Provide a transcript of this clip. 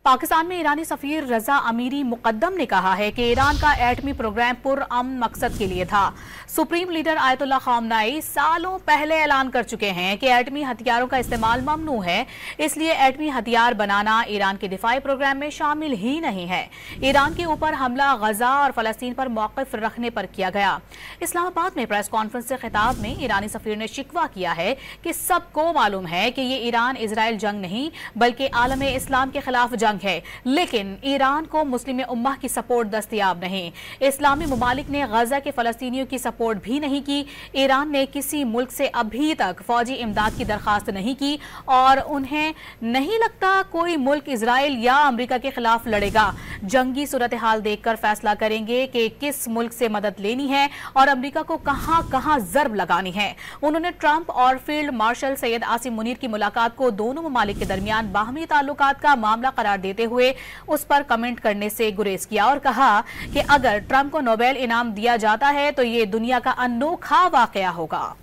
पाकिस्तान में ईरानी सफीर रजा अमीरी मुकद्दम ने कहा है कि ईरान का एटमी प्रोग्राम पुरअमन मकसद के लिए था। सुप्रीम लीडर आयतुल्लाह खामनाई सालों पहले ऐलान कर चुके हैं कि एटमी हथियारों का इस्तेमाल ममनू है, इसलिए एटमी हथियार बनाना ईरान के दिफाई प्रोग्राम में शामिल ही नहीं है। ईरान के ऊपर हमला गजा और फलस्तीन पर मौक़िफ़ रखने पर किया गया। इस्लामाबाद में प्रेस कॉन्फ्रेंस से खिताब में ईरानी सफीर ने शिकवा किया है कि सबको मालूम है कि ये ईरान इजराइल जंग नहीं बल्कि आलम इस्लाम के खिलाफ जंग है, लेकिन ईरान को मुस्लिम उम्मा की सपोर्ट दस्तयाब नहीं। इस्लामी मुमालिक ने गजा के फलस्तीनियों की सपोर्ट भी नहीं की। ईरान ने किसी मुल्क से अभी तक फौजी इमदाद की दरखास्त नहीं की और उन्हें नहीं लगता कोई मुल्क इजराइल या अमेरिका के खिलाफ लड़ेगा। जंगी सूरत हाल देखकर फैसला करेंगे कि किस मुल्क से मदद लेनी है और अमेरिका को कहां कहां जर्ब लगानी है। उन्होंने ट्रंप और फील्ड मार्शल सैयद आसिम मुनीर की मुलाकात को दोनों ममालिक के दरमियान बाहमी ताल्लुकात का मामला करार देते हुए उस पर कमेंट करने से गुरेज किया और कहा कि अगर ट्रंप को नोबेल इनाम दिया जाता है तो ये दुनिया का अनोखा वाकया होगा।